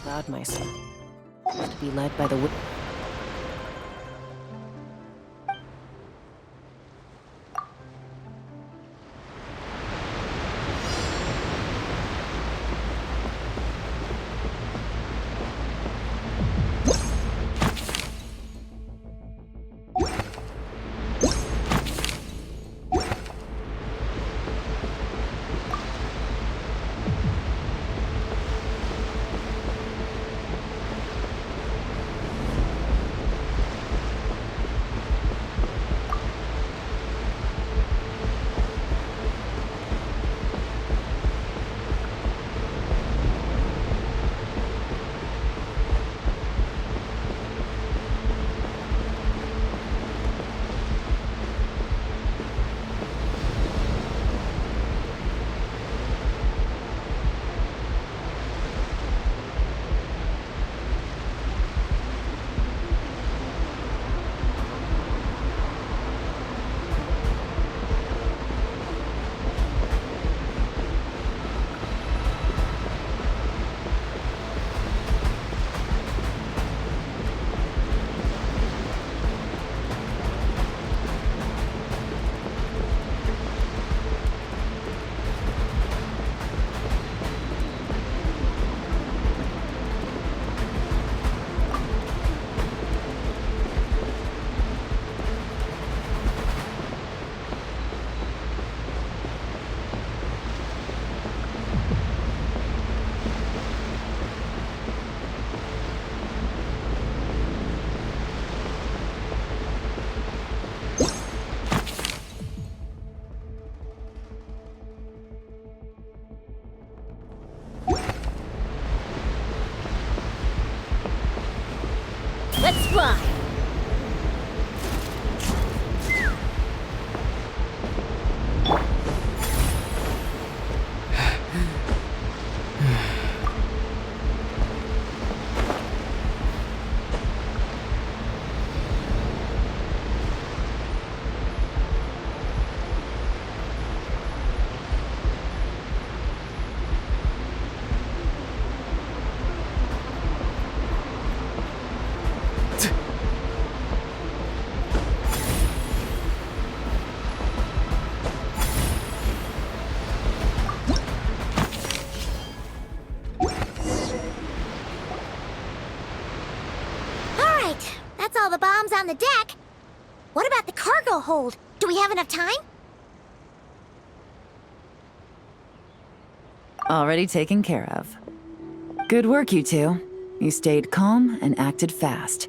God, my son. To be led by the Let's fly! That's all the bombs on the deck. What about the cargo hold? Do we have enough time? Already taken care of. Good work, you two. You stayed calm and acted fast.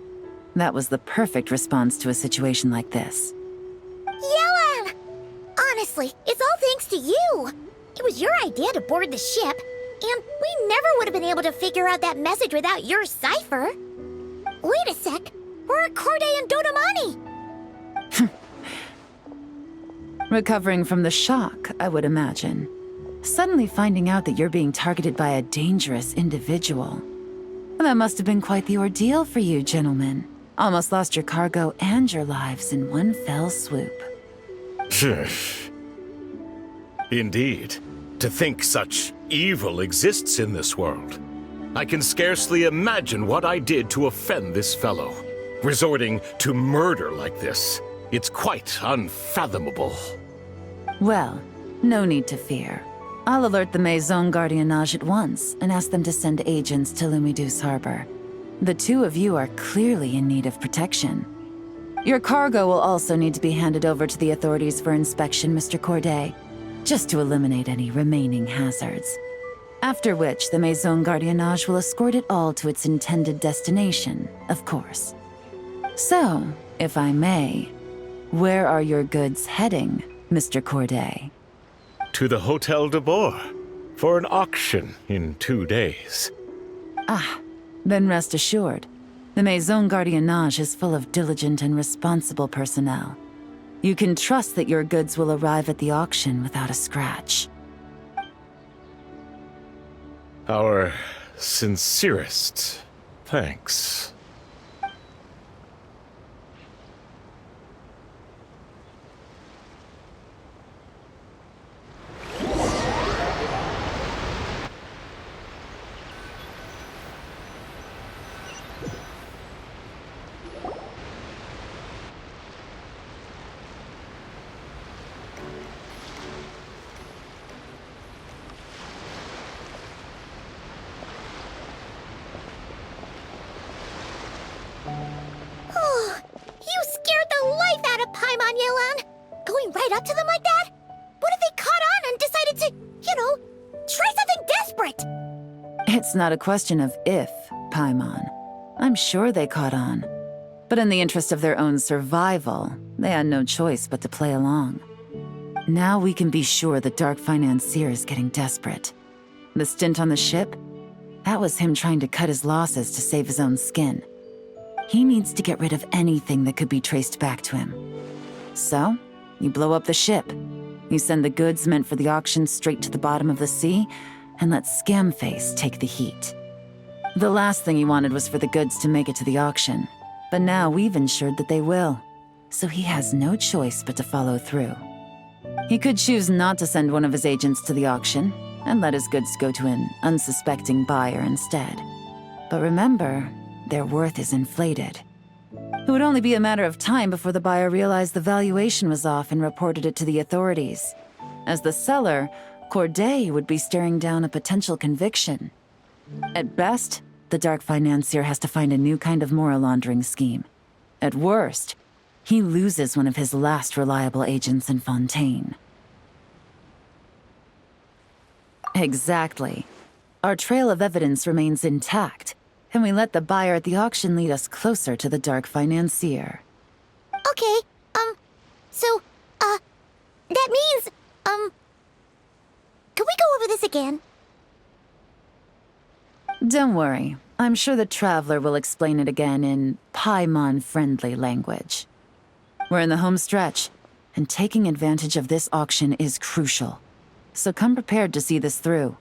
That was the perfect response to a situation like this. Yellen! Honestly, it's all thanks to you. It was your idea to board the ship, and we never would have been able to figure out that message without your cipher. Wait a sec. We're at Corday and Dodamani. Recovering from the shock, I would imagine. Suddenly finding out that you're being targeted by a dangerous individual. That must have been quite the ordeal for you, gentlemen. Almost lost your cargo and your lives in one fell swoop. Indeed. To think such evil exists in this world. I can scarcely imagine what I did to offend this fellow. Resorting to murder like this. It's quite unfathomable. Well, no need to fear. I'll alert the Maison Gardiennage at once and ask them to send agents to Lumiduce Harbor. The two of you are clearly in need of protection. Your cargo will also need to be handed over to the authorities for inspection, Mr. Corday, just to eliminate any remaining hazards. After which, the Maison Gardiennage will escort it all to its intended destination, of course. So, if I may, where are your goods heading, Mr. Corday? To the Hotel de Boer, for an auction in 2 days. Ah, then rest assured. The Maison Gardiennage is full of diligent and responsible personnel. You can trust that your goods will arrive at the auction without a scratch. Our sincerest thanks. It's not a question of if, Paimon. I'm sure they caught on. But in the interest of their own survival, they had no choice but to play along. Now we can be sure the Dark Financier is getting desperate. The stint on the ship? That was him trying to cut his losses to save his own skin. He needs to get rid of anything that could be traced back to him. So, you blow up the ship. You send the goods meant for the auction straight to the bottom of the sea, and let Scamface take the heat. The last thing he wanted was for the goods to make it to the auction, but now we've ensured that they will, so he has no choice but to follow through. He could choose not to send one of his agents to the auction, and let his goods go to an unsuspecting buyer instead. But remember, their worth is inflated. It would only be a matter of time before the buyer realized the valuation was off and reported it to the authorities. As the seller, Corday would be staring down a potential conviction. At best, the Dark Financier has to find a new kind of moral laundering scheme. At worst, he loses one of his last reliable agents in Fontaine. Exactly. Our trail of evidence remains intact, and we let the buyer at the auction lead us closer to the Dark Financier. Okay, that means, can we go over this again? Don't worry. I'm sure the Traveler will explain it again in Paimon-friendly language. We're in the home stretch, and taking advantage of this auction is crucial. So come prepared to see this through.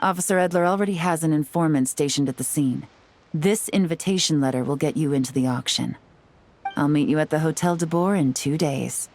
Officer Edler already has an informant stationed at the scene. This invitation letter will get you into the auction. I'll meet you at the Hotel de Boer in 2 days.